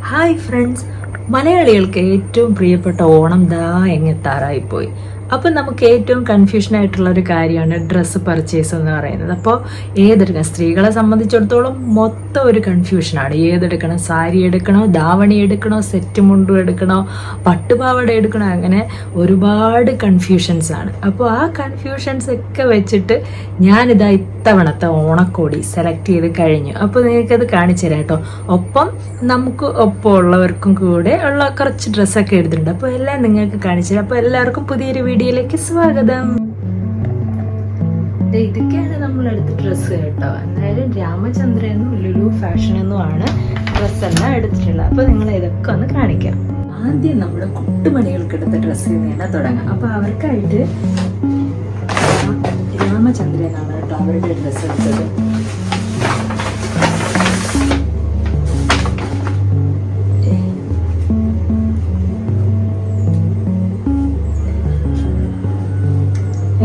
Hi friends, മലയാളികൾക്ക് ഏറ്റവും പ്രിയപ്പെട്ട ഓണം ദാ എങ്ങെത്താറായിപ്പോയി. അപ്പം നമുക്ക് ഏറ്റവും കൺഫ്യൂഷൻ ആയിട്ടുള്ള ഒരു കാര്യമാണ് ഡ്രസ്സ് പർച്ചേസ് എന്ന് പറയുന്നത്. അപ്പോൾ ഏതെടുക്കണം, സ്ത്രീകളെ സംബന്ധിച്ചിടത്തോളം മൊത്തം ഒരു കൺഫ്യൂഷനാണ്. ഏതെടുക്കണം, സാരി എടുക്കണോ, ധാവണി എടുക്കണോ, സെറ്റ് മുണ്ടു എടുക്കണോ, പട്ടുപാവാട എടുക്കണോ, അങ്ങനെ ഒരുപാട് കൺഫ്യൂഷൻസ് ആണ്. അപ്പോൾ ആ കൺഫ്യൂഷൻസ് ഒക്കെ വെച്ചിട്ട് ഞാനിതാ ഇത്തവണത്തെ ഓണക്കോടി സെലക്ട് ചെയ്ത് കഴിഞ്ഞു. അപ്പോൾ നിങ്ങൾക്കത് കാണിച്ചു തരാം കേട്ടോ. ഒപ്പം നമുക്ക് ഒപ്പം ഉള്ളവർക്കും കൂടെ ഉള്ള കുറച്ച് ഡ്രസ്സൊക്കെ എടുത്തിട്ടുണ്ട്. അപ്പോൾ എല്ലാം നിങ്ങൾക്ക് കാണിച്ചു തരാം. അപ്പോൾ എല്ലാവർക്കും പുതിയൊരു വീഡിയോയിലേക്ക് സ്വാഗതം. ഇതൊക്കെയാണ് നമ്മൾ എടുത്ത ഡ്രസ്സ് കേട്ടോ. എന്തായാലും രാമചന്ദ്രനും ലുലു ഫാഷനെന്നും ആണ് ഡ്രസ്സെല്ലാം എടുത്തിട്ടുള്ളത്. അപ്പോൾ നിങ്ങൾ ഇതൊക്കെ ഒന്ന് കാണിക്കാം. ആദ്യം നമ്മുടെ കുട്ടുമണികൾക്ക് എടുത്ത ഡ്രസ്സിൽ നിന്നാണ് തുടങ്ങാം. അപ്പോൾ അവർക്കായിട്ട് രാമചന്ദ്രനാണ് കേട്ടോ അവരുടെ ഡ്രസ്സ് എടുത്തത്.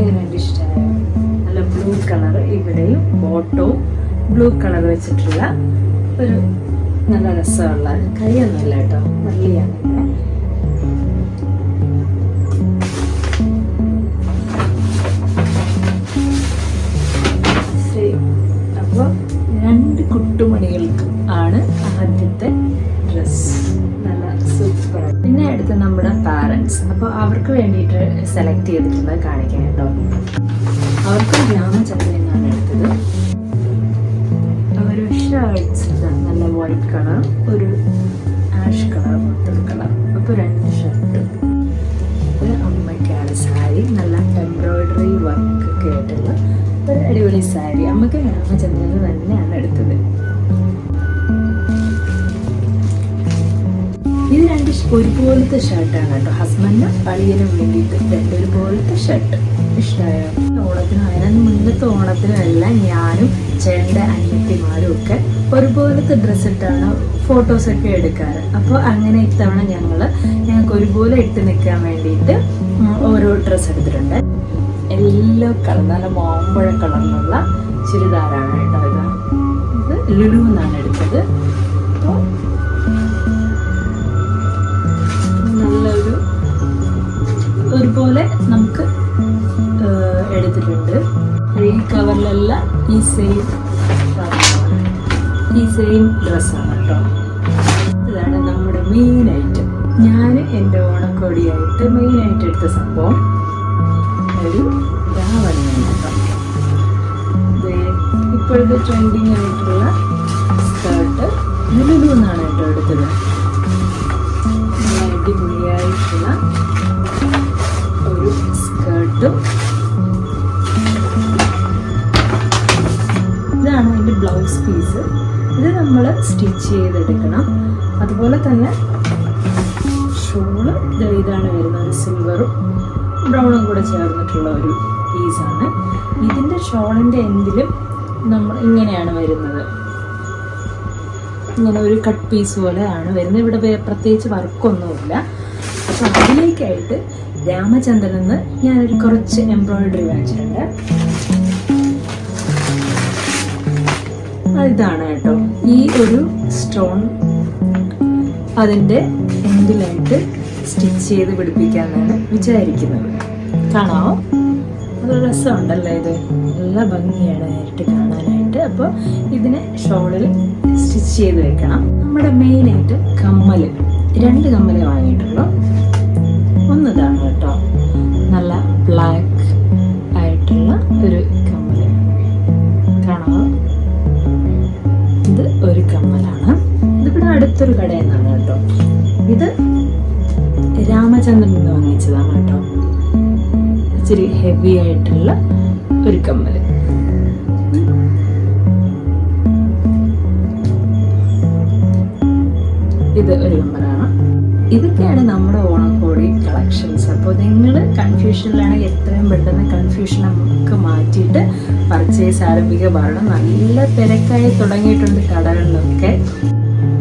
എങ്ങനെയുണ്ട്, ഇഷ്ടമായോ? നല്ല ബ്ലൂ കളർ, ഇവിടെയും ബോട്ടവും ബ്ലൂ കളർ വെച്ചിട്ടുള്ള ഒരു നല്ല രസമുള്ള, കൈയൊന്നുമില്ല കേട്ടോ, വള്ളിയാണ്. അപ്പോൾ രണ്ട് കുട്ടുമണികൾക്ക് ആണ് ആദ്യത്തെ ഡ്രസ്. നല്ല സൂപ്പർ. പിന്നെ അടുത്ത് നമ്മുടെ പാരൻസ്. അപ്പോൾ അവർക്ക് വേണ്ടിയിട്ട് സെലക്ട് ചെയ്തിട്ടുള്ളത് കാണിക്കാം കേട്ടോ. അവർക്ക് രാമചന്ദ്രനാണ് എടുത്തത്. ഒരു ഷർട്ട്സ് നല്ല വൈറ്റ് കളർ, ഒരു ആഷ് കളർ, മൊത്തം കളർ. അപ്പോൾ രണ്ട് ഷർട്ട്. ഒരു അമ്മയ്ക്കാണ് സാരി, നല്ല എംബ്രോയിഡറി വർക്ക് ഒക്കെ ആയിട്ടുള്ള ഒരു അടിപൊളി സാരി. അമ്മയ്ക്ക് രാമചന്ദ്രന് തന്നെയാണ് എടുത്തത്. ഇത് രണ്ട് ഒരുപോലത്തെ ഷർട്ടാണ് കേട്ടോ. ഹസ്ബൻഡിനും അളിയനും വേണ്ടിയിട്ട് രണ്ട് ഒരുപോലത്തെ ഷർട്ട്. ഇഷ്ടമായോ? ഓണത്തിനും അതിന് മുന്നത്തെ ഓണത്തിനും എല്ലാം ഞാനും ചേട്ടൻ്റെ അനിയത്തിമാരും ഒക്കെ ഒരുപോലത്തെ ഡ്രസ്സ് ഇട്ടാണ് ഫോട്ടോസൊക്കെ എടുക്കാറ്. അപ്പോൾ അങ്ങനെ ഇത്തവണ ഞങ്ങൾക്ക് ഒരുപോലെ ഇട്ട് നിൽക്കാൻ വേണ്ടിയിട്ട് ഓരോ ഡ്രസ്സ് എടുത്തിട്ടുണ്ട്. യെല്ലോ കളർ, നല്ല മാമ്പഴ കളറിലുള്ള ചുരിദാറാണ് കേട്ടോ. ഇത് ലുലു എന്നാണ് എടുത്തത്. അപ്പോൾ നല്ലൊരു ഒരുപോലെ നമുക്ക് എടുത്തിട്ടുണ്ട്. ഈ കവറിലെല്ലാം ഈ സെയിം ഡ്രസ്സാണ് കേട്ടോ. ഇതാണ് നമ്മുടെ മെയിൻ ഐറ്റം. ഞാൻ എൻ്റെ ഓണക്കോടിയായിട്ട് മെയിനായിട്ട് എടുത്ത സംഭവം ഒരു ധാവണിയാണ് കേട്ടോ. ഇപ്പോഴത്തെ ട്രെൻഡിങ് ആയിട്ടുള്ള സ്കേർട്ട് ലുലു എന്നാണ് കേട്ടോ എടുത്തത്. അടിപൊളിയായിട്ടുള്ള ഒരു സ്കേർട്ടും. ഇതാണ് അതിൻ്റെ ബ്ലൗസ് പീസ്. ഇത് നമ്മൾ സ്റ്റിച്ച് ചെയ്തെടുക്കണം. അതുപോലെ തന്നെ ഷോള് ഇതാണ് വരുന്നത്. ഒരു സിൽവറും ബ്രൗണും കൂടെ ചേർന്നിട്ടുള്ള ഒരു പീസാണ്. ഇതിൻ്റെ ഷോളിൻ്റെ എൻഡിലും നമ്മൾ ഇങ്ങനെയാണ് വരുന്നത്. ഇങ്ങനെ ഒരു കട്ട് പീസ് പോലെയാണ് വരുന്നത്. ഇവിടെ പ്രത്യേകിച്ച് വർക്കൊന്നുമില്ല. അപ്പോൾ അതിലേക്കായിട്ട് രാമചന്ദ്രന് ഞാനൊരു കുറച്ച് എംബ്രോയിഡറി വാങ്ങിച്ചിട്ടുണ്ട്. ഇതാണ് കേട്ടോ. ഈ ഒരു സ്റ്റോൺ അതിൻ്റെ എൻഡിലായിട്ട് സ്റ്റിച്ച് ചെയ്ത് പിടിപ്പിക്കാമെന്നാണ് വിചാരിക്കുന്നത്. കാണാമോ? അതൊരു രസമുണ്ടല്ലോ. ഇത് നല്ല ഭംഗിയാണ് നേരിട്ട് കാണാനായിട്ട്. അപ്പോൾ ഇതിനെ ഷോളിൽ സ്റ്റിച്ച് ചെയ്ത് വെക്കണം. നമ്മുടെ മെയിനായിട്ട് കമ്മൽ, രണ്ട് കമ്മൽ വാങ്ങിയിട്ടുള്ളൂ. ഒന്നിതാണ് കേട്ടോ, നല്ല ബ്ലാക്ക് ആയിട്ടുള്ള ഒരു കമ്മൽ. കാണാമോ? ഇത് ഒരു കമ്മലാണ്. ഇതിവിടെ അടുത്തൊരു കടയിൽ നിന്നാണ് കേട്ടോ. ഇത് രാമചന്ദ്രൻ നിന്ന് വാങ്ങിച്ചതാണ് കേട്ടോ. ഇച്ചിരി ഹെവി ആയിട്ടുള്ള ഒരു കമ്മൽ. ഇത് ഒരു കമ്മലാണ്. ഇതൊക്കെയാണ് നമ്മുടെ ഓണക്കോടി കളക്ഷൻസ്. അപ്പോൾ നിങ്ങൾ കൺഫ്യൂഷനിലാണെങ്കിൽ എത്രയും പെട്ടെന്ന് കൺഫ്യൂഷൻ നമുക്ക് മാറ്റിയിട്ട് പർച്ചേസ് ആരംഭിക്കുക. പറയണം, നല്ല തിരക്കായി തുടങ്ങിയിട്ടുണ്ട് കടകളിലൊക്കെ.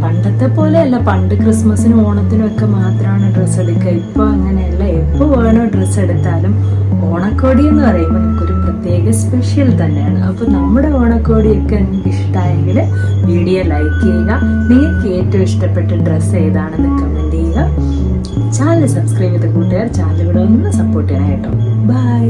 പണ്ടത്തെ പോലെയല്ല, പണ്ട് ക്രിസ്മസിനും ഓണത്തിനും ഒക്കെ മാത്രമാണ് ഡ്രസ്സ് എടുക്കുക. ഇപ്പോൾ അങ്ങനെയല്ല, എപ്പോൾ വേണോ ഡ്രസ്സ് എടുത്താലും ഓണക്കോടി എന്ന് പറയുമ്പോൾ നമുക്കൊരു പ്രത്യേക സ്പെഷ്യൽ തന്നെയാണ്. അപ്പോൾ നമ്മുടെ ഓണക്കോടിയൊക്കെ നിങ്ങൾക്ക് ഇഷ്ടമായെങ്കിൽ വീഡിയോ ലൈക്ക് ചെയ്യുക. നിങ്ങൾക്ക് ഏറ്റവും ഇഷ്ടപ്പെട്ട ഡ്രസ്സ് ഏതാണെന്ന് കമൻറ്റ് ചെയ്യുക. ചാനൽ സബ്സ്ക്രൈബ് ചെയ്ത കൂട്ടുകാർ ചാനൽ ഇവിടെ ഒന്ന് സപ്പോർട്ട് ചെയ്യണം കേട്ടോ. ബൈ.